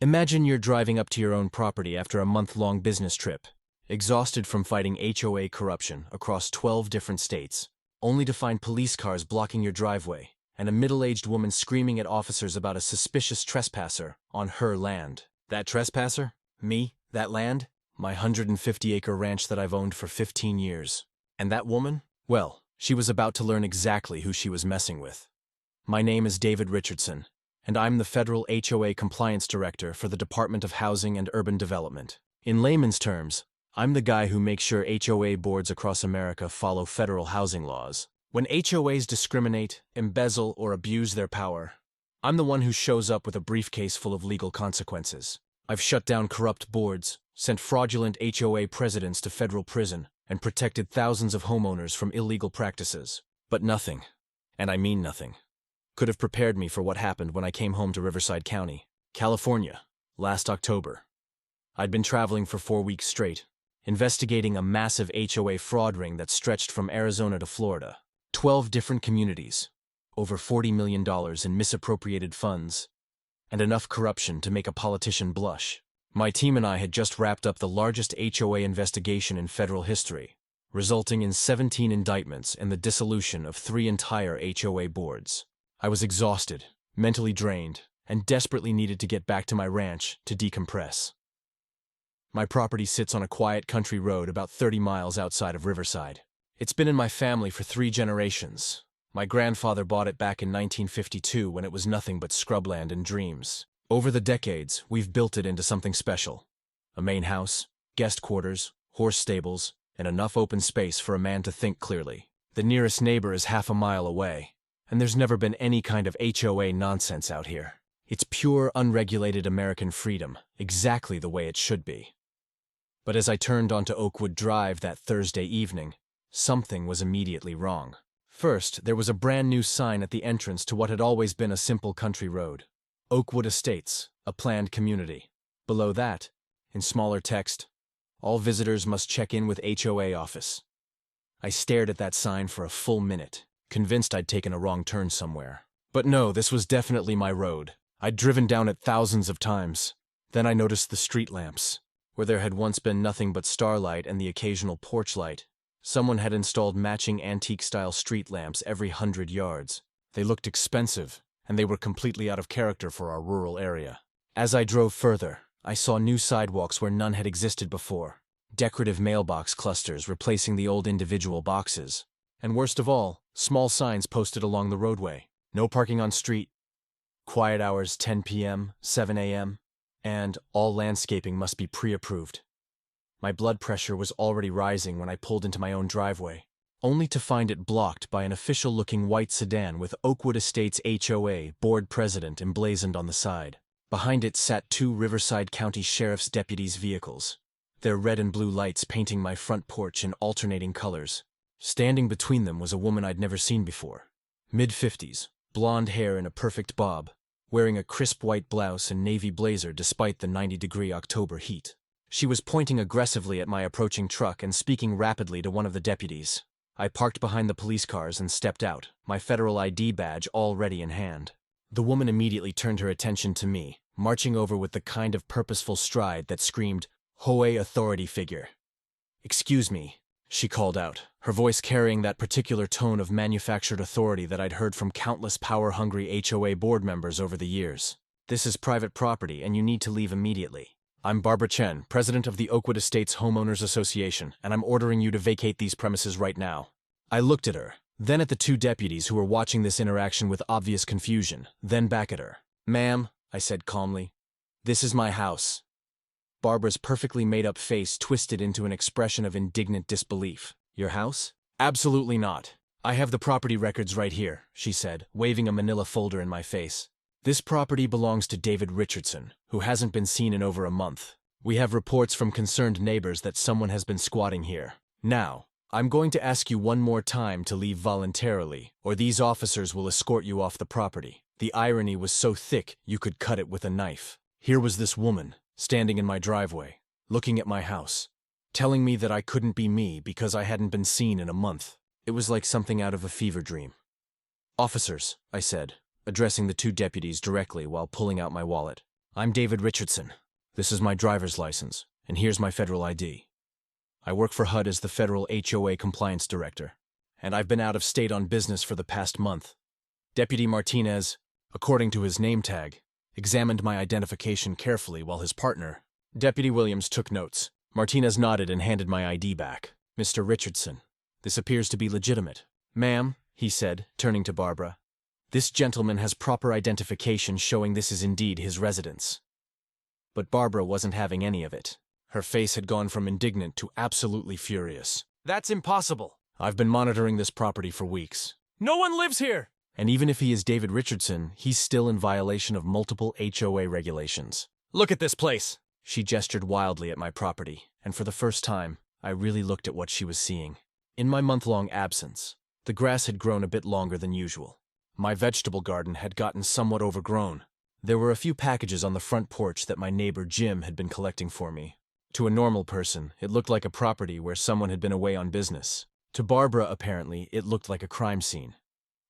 Imagine you're driving up to your own property after a month-long business trip, exhausted from fighting HOA corruption across 12 different states, only to find police cars blocking your driveway and a middle-aged woman screaming at officers about a suspicious trespasser on her land. That trespasser? Me? That land? My 150-acre ranch that I've owned for 15 years. And that woman? Well, she was about to learn exactly who she was messing with. My name is David Richardson, and I'm the Federal HOA Compliance Director for the Department of Housing and Urban Development. In layman's terms, I'm the guy who makes sure HOA boards across America follow federal housing laws. When HOAs discriminate, embezzle, or abuse their power, I'm the one who shows up with a briefcase full of legal consequences. I've shut down corrupt boards, sent fraudulent HOA presidents to federal prison, and protected thousands of homeowners from illegal practices. But nothing, and I mean nothing, could have prepared me for what happened when I came home to Riverside County, California, last October. I'd been traveling for 4 weeks straight, investigating a massive HOA fraud ring that stretched from Arizona to Florida. 12 different communities, over $40 million in misappropriated funds, and enough corruption to make a politician blush. My team and I had just wrapped up the largest HOA investigation in federal history, resulting in 17 indictments and the dissolution of 3 entire HOA boards. I was exhausted, mentally drained, and desperately needed to get back to my ranch to decompress. My property sits on a quiet country road about 30 miles outside of Riverside. It's been in my family for 3 generations. My grandfather bought it back in 1952 when it was nothing but scrubland and dreams. Over the decades, we've built it into something special. A main house, guest quarters, horse stables, and enough open space for a man to think clearly. The nearest neighbor is half a mile away, and there's never been any kind of HOA nonsense out here. It's pure, unregulated American freedom, exactly the way it should be. But as I turned onto Oakwood Drive that Thursday evening, something was immediately wrong. First, there was a brand new sign at the entrance to what had always been a simple country road. Oakwood Estates, a planned community. Below that, in smaller text, all visitors must check in with HOA office. I stared at that sign for a full minute, convinced I'd taken a wrong turn somewhere. But no, this was definitely my road. I'd driven down it thousands of times. Then I noticed the street lamps. Where there had once been nothing but starlight and the occasional porch light, someone had installed matching antique-style street lamps every 100 yards. They looked expensive, and they were completely out of character for our rural area. As I drove further, I saw new sidewalks where none had existed before, decorative mailbox clusters replacing the old individual boxes, and worst of all, small signs posted along the roadway. No parking on street, quiet hours 10 p.m., 7 a.m., and all landscaping must be pre-approved. My blood pressure was already rising when I pulled into my own driveway, only to find it blocked by an official-looking white sedan with Oakwood Estates HOA board president emblazoned on the side. Behind it sat 2 Riverside County Sheriff's deputies' vehicles, their red and blue lights painting my front porch in alternating colors. Standing between them was a woman I'd never seen before. Mid-50s, blonde hair in a perfect bob, wearing a crisp white blouse and navy blazer despite the 90-degree October heat. She was pointing aggressively at my approaching truck and speaking rapidly to one of the deputies. I parked behind the police cars and stepped out, my federal ID badge already in hand. The woman immediately turned her attention to me, marching over with the kind of purposeful stride that screamed, "HOA authority figure." "Excuse me," she called out, her voice carrying that particular tone of manufactured authority that I'd heard from countless power-hungry HOA board members over the years. "This is private property, and you need to leave immediately. I'm Barbara Chen, president of the Oakwood Estates Homeowners Association, and I'm ordering you to vacate these premises right now." I looked at her, then at the 2 deputies who were watching this interaction with obvious confusion, then back at her. "Ma'am," I said calmly, "this is my house." Barbara's perfectly made-up face twisted into an expression of indignant disbelief. "Your house?" "Absolutely not. I have the property records right here," she said, waving a manila folder in my face. "This property belongs to David Richardson, who hasn't been seen in over a month. We have reports from concerned neighbors that someone has been squatting here. Now, I'm going to ask you one more time to leave voluntarily, or these officers will escort you off the property." The irony was so thick you could cut it with a knife. Here was this woman, standing in my driveway, looking at my house, telling me that I couldn't be me because I hadn't been seen in a month. It was like something out of a fever dream. "Officers," I said, addressing the 2 deputies directly while pulling out my wallet. I'm David Richardson. This is my driver's license, and here's my federal ID. I work for HUD as the Federal HOA Compliance Director, and I've been out of state on business for the past month. Deputy Martinez, according to his name tag, examined my identification carefully while his partner, Deputy Williams, took notes. Martinez nodded and handed my ID back. Mr. Richardson, this appears to be legitimate. Ma'am, he said, turning to Barbara, this gentleman has proper identification showing this is indeed his residence. But Barbara wasn't having any of it. Her face had gone from indignant to absolutely furious. That's impossible. I've been monitoring this property for weeks. No one lives here! And even if he is David Richardson, he's still in violation of multiple HOA regulations. Look at this place! She gestured wildly at my property, and for the first time, I really looked at what she was seeing. In my month-long absence, the grass had grown a bit longer than usual. My vegetable garden had gotten somewhat overgrown. There were a few packages on the front porch that my neighbor Jim had been collecting for me. To a normal person, it looked like a property where someone had been away on business. To Barbara, apparently, it looked like a crime scene.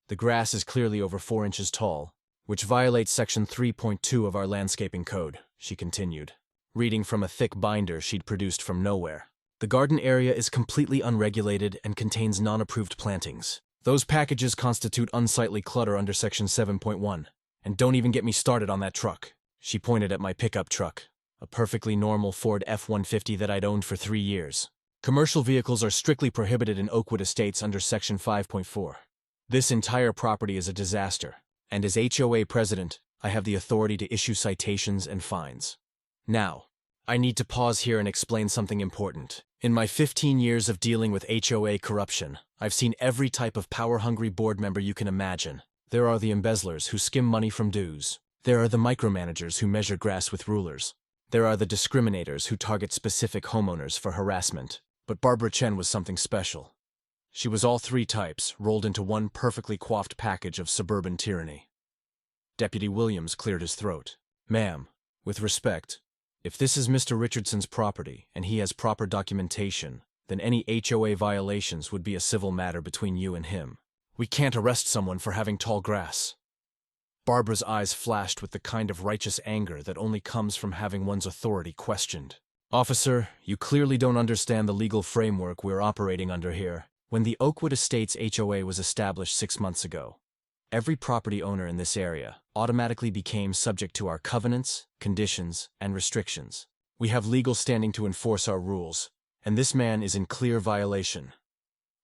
The grass is clearly over 4 inches tall, which violates Section 3.2 of our landscaping code, she continued, reading from a thick binder she'd produced from nowhere. The garden area is completely unregulated and contains non-approved plantings. Those packages constitute unsightly clutter under Section 7.1. And don't even get me started on that truck. She pointed at my pickup truck, a perfectly normal Ford F-150 that I'd owned for 3 years. Commercial vehicles are strictly prohibited in Oakwood Estates under Section 5.4. This entire property is a disaster, and as HOA president, I have the authority to issue citations and fines. Now, I need to pause here and explain something important. In my 15 years of dealing with HOA corruption, I've seen every type of power-hungry board member you can imagine. There are the embezzlers who skim money from dues. There are the micromanagers who measure grass with rulers. There are the discriminators who target specific homeowners for harassment. But Barbara Chen was something special. She was all 3 types rolled into one perfectly coiffed package of suburban tyranny. Deputy Williams cleared his throat. Ma'am, with respect, if this is Mr. Richardson's property and he has proper documentation, then any HOA violations would be a civil matter between you and him. We can't arrest someone for having tall grass. Barbara's eyes flashed with the kind of righteous anger that only comes from having one's authority questioned. Officer, you clearly don't understand the legal framework we're operating under here. When the Oakwood Estates HOA was established 6 months ago, every property owner in this area automatically became subject to our covenants, conditions, and restrictions. We have legal standing to enforce our rules, and this man is in clear violation.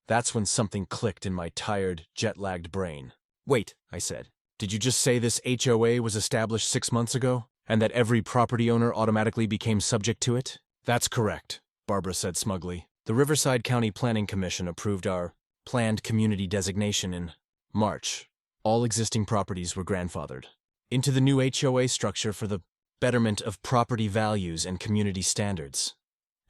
That's when something clicked in my tired, jet-lagged brain. Wait, I said. Did you just say this HOA was established 6 months ago, and that every property owner automatically became subject to it? That's correct, Barbara said smugly. The Riverside County Planning Commission approved our planned community designation in March. All existing properties were grandfathered into the new HOA structure for the betterment of property values and community standards.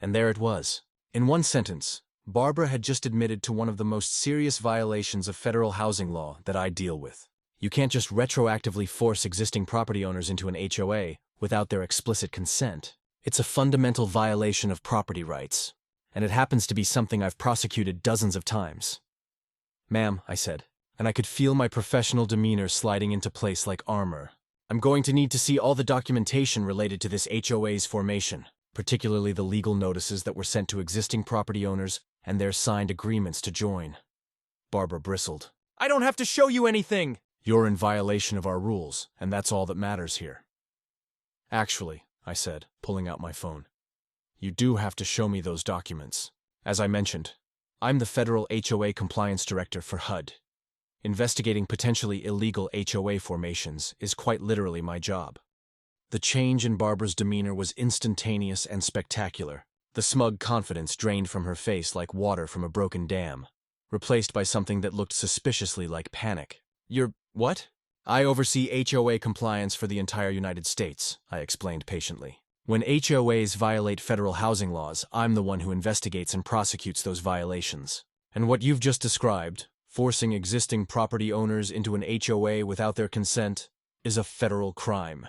And there it was. In one sentence, Barbara had just admitted to one of the most serious violations of federal housing law that I deal with. You can't just retroactively force existing property owners into an HOA without their explicit consent. It's a fundamental violation of property rights, and it happens to be something I've prosecuted dozens of times. Ma'am, I said, and I could feel my professional demeanor sliding into place like armor. I'm going to need to see all the documentation related to this HOA's formation, particularly the legal notices that were sent to existing property owners and their signed agreements to join. Barbara bristled. I don't have to show you anything! You're in violation of our rules, and that's all that matters here. Actually, I said, pulling out my phone, you do have to show me those documents. As I mentioned, I'm the Federal HOA Compliance Director for HUD. Investigating potentially illegal HOA formations is quite literally my job. The change in Barbara's demeanor was instantaneous and spectacular. The smug confidence drained from her face like water from a broken dam, replaced by something that looked suspiciously like panic. You're what? I oversee HOA compliance for the entire United States, I explained patiently. When HOAs violate federal housing laws, I'm the one who investigates and prosecutes those violations. And what you've just described, forcing existing property owners into an HOA without their consent, is a federal crime.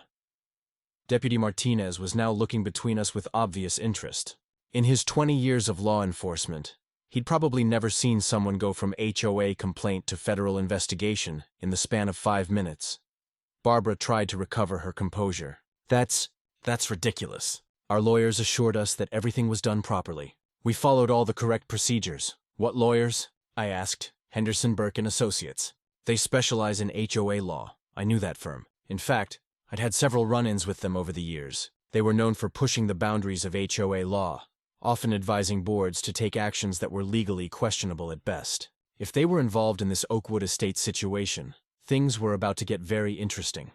Deputy Martinez was now looking between us with obvious interest. In his 20 years of law enforcement, he'd probably never seen someone go from HOA complaint to federal investigation in the span of 5 minutes. Barbara tried to recover her composure. That's ridiculous. Our lawyers assured us that everything was done properly. We followed all the correct procedures. What lawyers? I asked. Henderson, Burke and Associates. They specialize in HOA law. I knew that firm. In fact, I'd had several run-ins with them over the years. They were known for pushing the boundaries of HOA law, often advising boards to take actions that were legally questionable at best. If they were involved in this Oakwood Estates situation, things were about to get very interesting.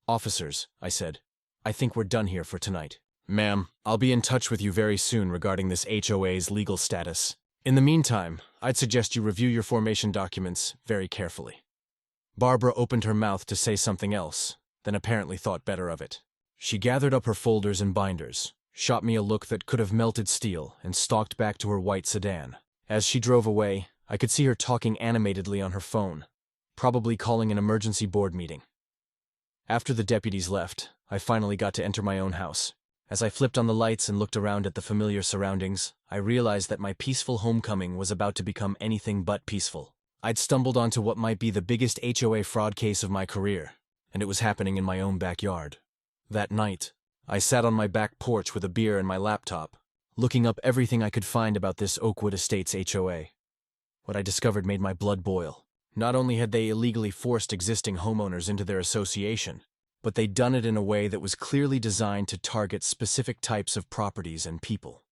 Officers, I said, I think we're done here for tonight. Ma'am, I'll be in touch with you very soon regarding this HOA's legal status. In the meantime, I'd suggest you review your formation documents very carefully. Barbara opened her mouth to say something else, then apparently thought better of it. She gathered up her folders and binders, shot me a look that could have melted steel, and stalked back to her white sedan. As she drove away, I could see her talking animatedly on her phone, probably calling an emergency board meeting. After the deputies left, I finally got to enter my own house. As I flipped on the lights and looked around at the familiar surroundings, I realized that my peaceful homecoming was about to become anything but peaceful. I'd stumbled onto what might be the biggest HOA fraud case of my career, and it was happening in my own backyard. That night, I sat on my back porch with a beer and my laptop, looking up everything I could find about this Oakwood Estates HOA. What I discovered made my blood boil. Not only had they illegally forced existing homeowners into their association, but they'd done it in a way that was clearly designed to target specific types of properties and people.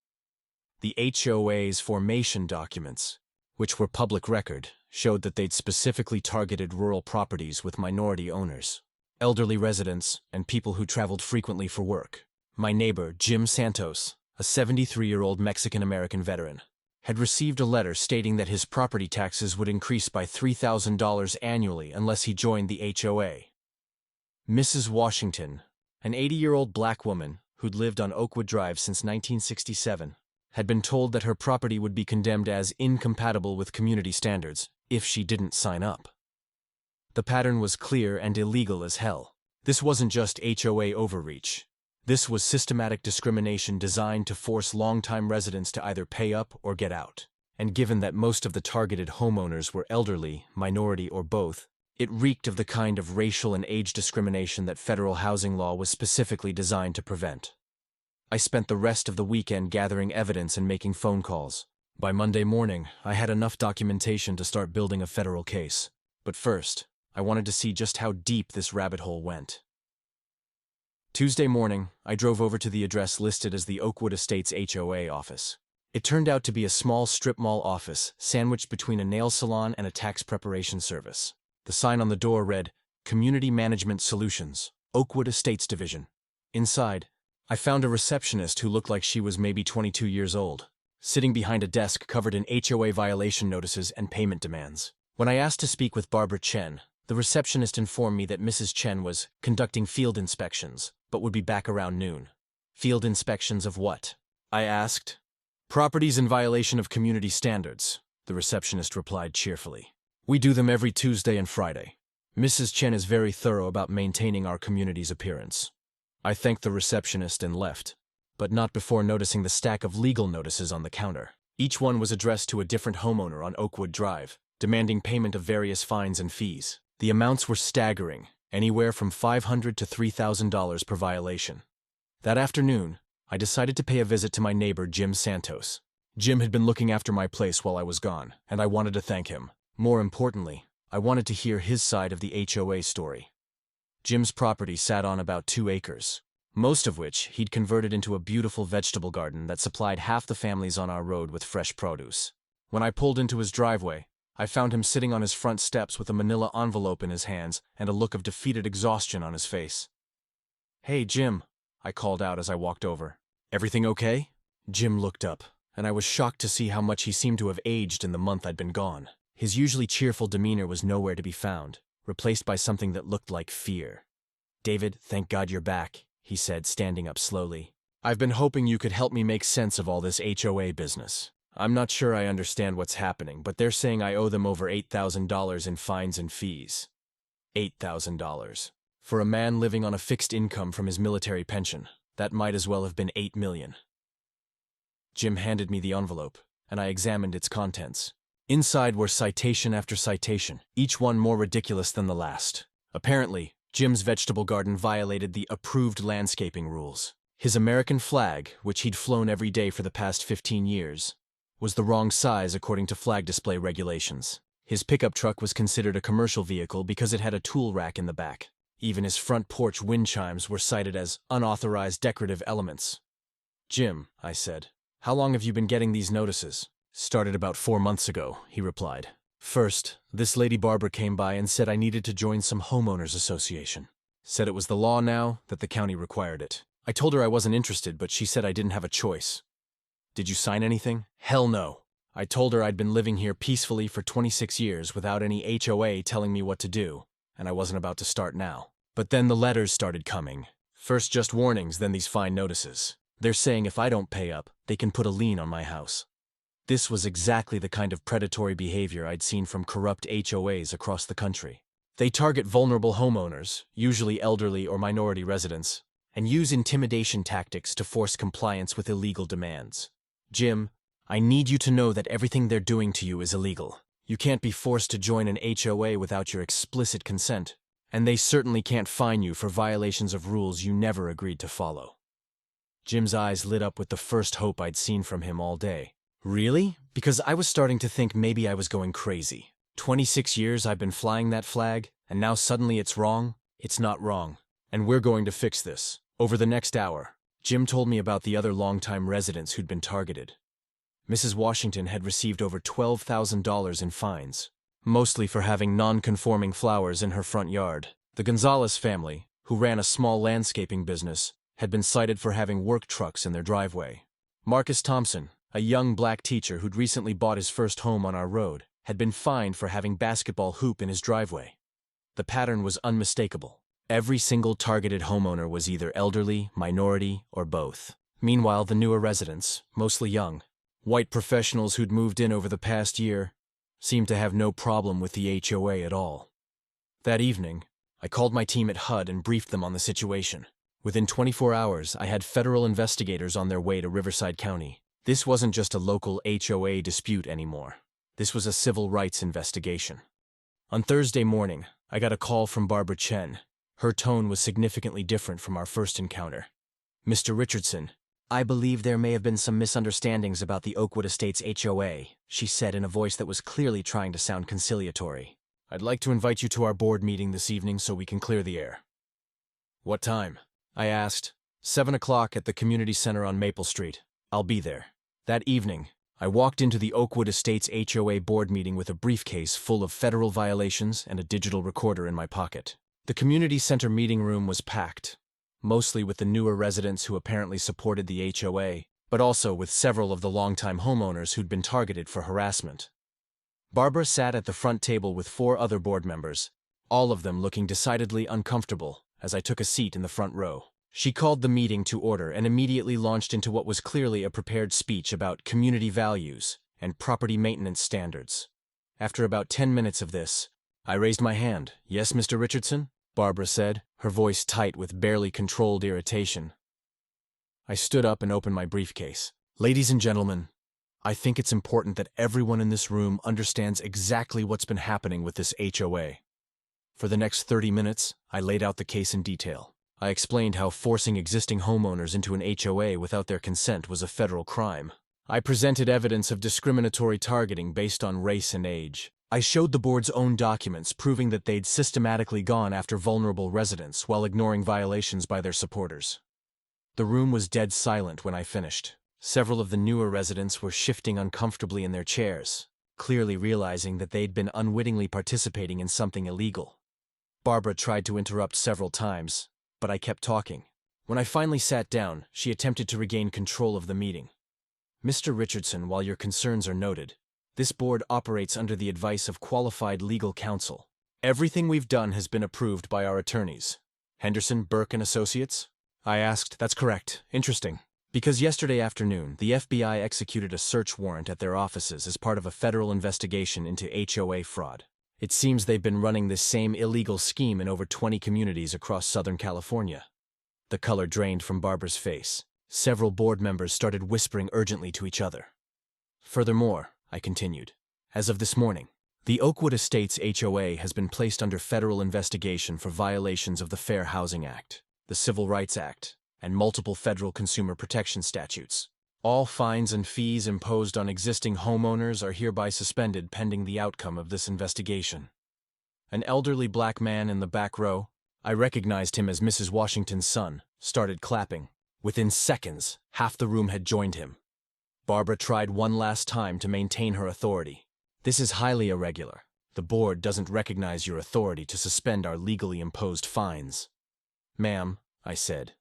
The HOA's formation documents, which were public record, showed that they'd specifically targeted rural properties with minority owners, elderly residents, and people who traveled frequently for work. My neighbor, Jim Santos, a 73-year-old Mexican-American veteran, had received a letter stating that his property taxes would increase by $3,000 annually unless he joined the HOA. Mrs. Washington, an 80-year-old black woman who'd lived on Oakwood Drive since 1967, had been told that her property would be condemned as incompatible with community standards if she didn't sign up. The pattern was clear and illegal as hell. This wasn't just HOA overreach. This was systematic discrimination designed to force longtime residents to either pay up or get out. And given that most of the targeted homeowners were elderly, minority, or both, it reeked of the kind of racial and age discrimination that federal housing law was specifically designed to prevent. I spent the rest of the weekend gathering evidence and making phone calls. By Monday morning, I had enough documentation to start building a federal case. But first, I wanted to see just how deep this rabbit hole went. Tuesday morning, I drove over to the address listed as the Oakwood Estates HOA office. It turned out to be a small strip mall office sandwiched between a nail salon and a tax preparation service. The sign on the door read, Community Management Solutions, Oakwood Estates Division. Inside, I found a receptionist who looked like she was maybe 22 years old, sitting behind a desk covered in HOA violation notices and payment demands. When I asked to speak with Barbara Chen, the receptionist informed me that Mrs. Chen was conducting field inspections, but would be back around noon. Field inspections of what? I asked. Properties in violation of community standards, the receptionist replied cheerfully. We do them every Tuesday and Friday. Mrs. Chen is very thorough about maintaining our community's appearance. I thanked the receptionist and left, but not before noticing the stack of legal notices on the counter. Each one was addressed to a different homeowner on Oakwood Drive, demanding payment of various fines and fees. The amounts were staggering, anywhere from $500 to $3,000 per violation. That afternoon, I decided to pay a visit to my neighbor Jim Santos. Jim had been looking after my place while I was gone, and I wanted to thank him. More importantly, I wanted to hear his side of the HOA story. Jim's property sat on about 2 acres, most of which he'd converted into a beautiful vegetable garden that supplied half the families on our road with fresh produce. When I pulled into his driveway, I found him sitting on his front steps with a manila envelope in his hands and a look of defeated exhaustion on his face. Hey, Jim, I called out as I walked over. Everything okay? Jim looked up, and I was shocked to see how much he seemed to have aged in the month I'd been gone. His usually cheerful demeanor was nowhere to be found, replaced by something that looked like fear. David, thank God you're back, he said, standing up slowly. I've been hoping you could help me make sense of all this HOA business. I'm not sure I understand what's happening, but they're saying I owe them over $8,000 in fines and fees. $8,000. For a man living on a fixed income from his military pension, that might as well have been $8 million. Jim handed me the envelope, and I examined its contents. Inside were citation after citation, each one more ridiculous than the last. Apparently, Jim's vegetable garden violated the approved landscaping rules. His American flag, which he'd flown every day for the past 15 years, was the wrong size according to flag display regulations. His pickup truck was considered a commercial vehicle because it had a tool rack in the back. Even his front porch wind chimes were cited as unauthorized decorative elements. "Jim," I said, "how long have you been getting these notices?" "Started about 4 months ago," he replied. "First, this lady Barbara came by and said I needed to join some homeowners association. Said it was the law now, that the county required it. I told her I wasn't interested, but she said I didn't have a choice." "Did you sign anything?" "Hell no. I told her I'd been living here peacefully for 26 years without any HOA telling me what to do, and I wasn't about to start now. But then the letters started coming. First just warnings, then these fine notices. They're saying if I don't pay up, they can put a lien on my house." This was exactly the kind of predatory behavior I'd seen from corrupt HOAs across the country. They target vulnerable homeowners, usually elderly or minority residents, and use intimidation tactics to force compliance with illegal demands. "Jim, I need you to know that everything they're doing to you is illegal. You can't be forced to join an HOA without your explicit consent, and they certainly can't fine you for violations of rules you never agreed to follow." Jim's eyes lit up with the first hope I'd seen from him all day. "Really?" Because I was starting to think maybe I was going crazy. 26 years I've been flying that flag, and now suddenly it's wrong? It's not wrong. And we're going to fix this. Over the next hour, Jim told me about the other longtime residents who'd been targeted. Mrs. Washington had received over $12,000 in fines, mostly for having non-conforming flowers in her front yard. The Gonzalez family, who ran a small landscaping business, had been cited for having work trucks in their driveway. Marcus Thompson, a young black teacher who'd recently bought his first home on our road, had been fined for having basketball hoop in his driveway. The pattern was unmistakable. Every single targeted homeowner was either elderly, minority, or both. Meanwhile, the newer residents, mostly young, white professionals who'd moved in over the past year, seemed to have no problem with the HOA at all. That evening, I called my team at HUD and briefed them on the situation. Within 24 hours, I had federal investigators on their way to Riverside County. This wasn't just a local HOA dispute anymore. This was a civil rights investigation. On Thursday morning, I got a call from Barbara Chen. Her tone was significantly different from our first encounter. "Mr. Richardson, I believe there may have been some misunderstandings about the Oakwood Estates HOA," she said in a voice that was clearly trying to sound conciliatory. "I'd like to invite you to our board meeting this evening so we can clear the air." "What time?" I asked. 7 o'clock at the community center on Maple Street. I'll be there." That evening, I walked into the Oakwood Estates HOA board meeting with a briefcase full of federal violations and a digital recorder in my pocket. The community center meeting room was packed, mostly with the newer residents who apparently supported the HOA, but also with several of the longtime homeowners who'd been targeted for harassment. Barbara sat at the front table with 4 other board members, all of them looking decidedly uncomfortable as I took a seat in the front row. She called the meeting to order and immediately launched into what was clearly a prepared speech about community values and property maintenance standards. After about 10 minutes of this, I raised my hand. "Yes, Mr. Richardson?" Barbara said, her voice tight with barely controlled irritation. I stood up and opened my briefcase. "Ladies and gentlemen, I think it's important that everyone in this room understands exactly what's been happening with this HOA." For the next 30 minutes, I laid out the case in detail. I explained how forcing existing homeowners into an HOA without their consent was a federal crime. I presented evidence of discriminatory targeting based on race and age. I showed the board's own documents proving that they'd systematically gone after vulnerable residents while ignoring violations by their supporters. The room was dead silent when I finished. Several of the newer residents were shifting uncomfortably in their chairs, clearly realizing that they'd been unwittingly participating in something illegal. Barbara tried to interrupt several times, but I kept talking. When I finally sat down, she attempted to regain control of the meeting. "Mr. Richardson, while your concerns are noted, this board operates under the advice of qualified legal counsel. Everything we've done has been approved by our attorneys. Henderson, Burke and Associates?" I asked. "That's correct. Interesting. Because yesterday afternoon, the FBI executed a search warrant at their offices as part of a federal investigation into HOA fraud. It seems they've been running this same illegal scheme in over 20 communities across Southern California." The color drained from Barbara's face. Several board members started whispering urgently to each other. "Furthermore," I continued, "as of this morning, The Oakwood Estates HOA has been placed under federal investigation for violations of the Fair Housing Act, the Civil Rights Act, and multiple federal consumer protection statutes. All fines and fees imposed on existing homeowners are hereby suspended pending the outcome of this investigation. An elderly black man in the back row, I recognized him as Mrs. Washington's son, started clapping. Within seconds, half the room had joined him. Barbara tried one last time to maintain her authority. This is highly irregular. The board doesn't recognize your authority to suspend our legally imposed fines. Ma'am, I said,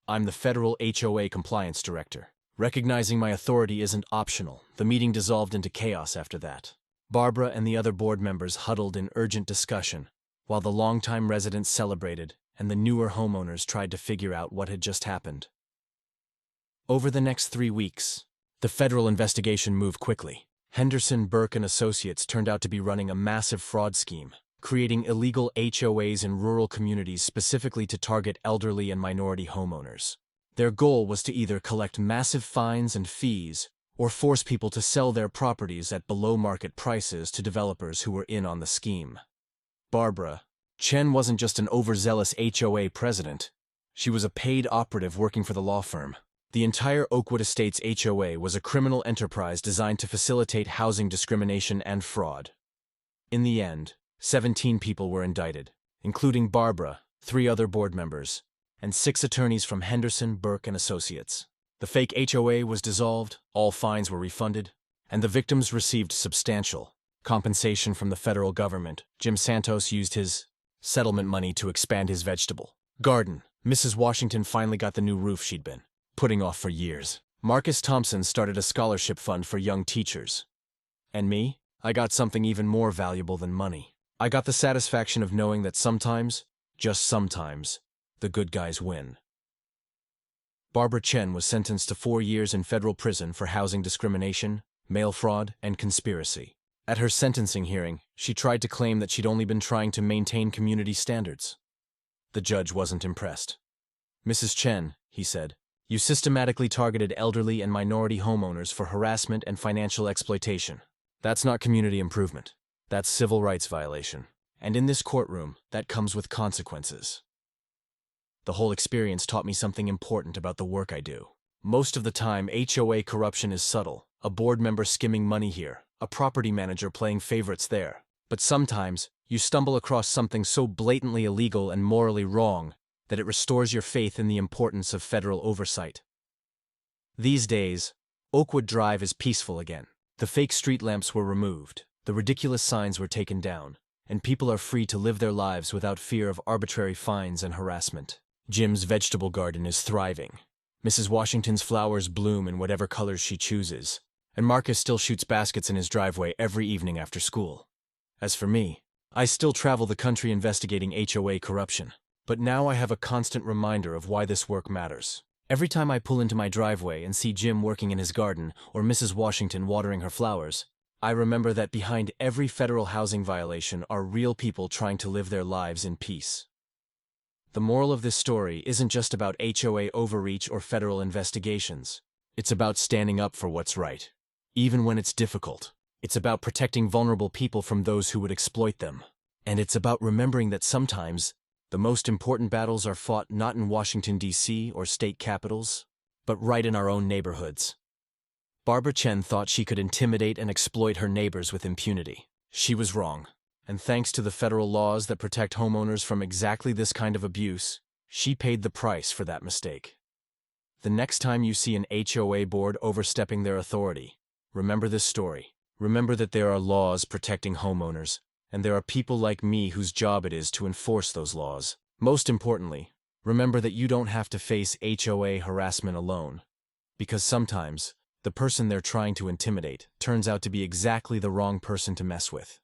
I'm the Federal HOA Compliance Director. Recognizing my authority isn't optional. The meeting dissolved into chaos after that. Barbara and the other board members huddled in urgent discussion, while the longtime residents celebrated and the newer homeowners tried to figure out what had just happened. Over the next 3 weeks, the federal investigation moved quickly. Henderson, Burke & Associates turned out to be running a massive fraud scheme, creating illegal HOAs in rural communities specifically to target elderly and minority homeowners. Their goal was to either collect massive fines and fees or force people to sell their properties at below-market prices to developers who were in on the scheme. Barbara Chen wasn't just an overzealous HOA president. She was a paid operative working for the law firm. The entire Oakwood Estates HOA was a criminal enterprise designed to facilitate housing discrimination and fraud. In the end, 17 people were indicted, including Barbara, 3 other board members, and 6 attorneys from Henderson, Burke & Associates. The fake HOA was dissolved, all fines were refunded, and the victims received substantial compensation from the federal government. Jim Santos used his settlement money to expand his vegetable garden. Mrs. Washington finally got the new roof she'd been putting off for years. Marcus Thompson started a scholarship fund for young teachers. And me? I got something even more valuable than money. I got the satisfaction of knowing that sometimes, just sometimes, the good guys win. Barbara Chen was sentenced to 4 years in federal prison for housing discrimination, mail fraud, and conspiracy. At her sentencing hearing, she tried to claim that she'd only been trying to maintain community standards. The judge wasn't impressed. Mrs. Chen, he said, you systematically targeted elderly and minority homeowners for harassment and financial exploitation. That's not community improvement. That's civil rights violation. And in this courtroom, that comes with consequences. The whole experience taught me something important about the work I do. Most of the time, HOA corruption is subtle. A board member skimming money here, a property manager playing favorites there. But sometimes, you stumble across something so blatantly illegal and morally wrong that it restores your faith in the importance of federal oversight. These days, Oakwood Drive is peaceful again. The fake street lamps were removed, the ridiculous signs were taken down, and people are free to live their lives without fear of arbitrary fines and harassment. Jim's vegetable garden is thriving. Mrs. Washington's flowers bloom in whatever colors she chooses, and Marcus still shoots baskets in his driveway every evening after school. As for me, I still travel the country investigating HOA corruption. But now I have a constant reminder of why this work matters. Every time I pull into my driveway and see Jim working in his garden or Mrs. Washington watering her flowers, I remember that behind every federal housing violation are real people trying to live their lives in peace. The moral of this story isn't just about HOA overreach or federal investigations. It's about standing up for what's right, even when it's difficult. It's about protecting vulnerable people from those who would exploit them. And it's about remembering that sometimes the most important battles are fought not in Washington, D.C. or state capitals, but right in our own neighborhoods. Barbara Chen thought she could intimidate and exploit her neighbors with impunity. She was wrong, and thanks to the federal laws that protect homeowners from exactly this kind of abuse, she paid the price for that mistake. The next time you see an HOA board overstepping their authority, remember this story. Remember that there are laws protecting homeowners, and there are people like me whose job it is to enforce those laws. Most importantly, remember that you don't have to face HOA harassment alone, because sometimes the person they're trying to intimidate turns out to be exactly the wrong person to mess with.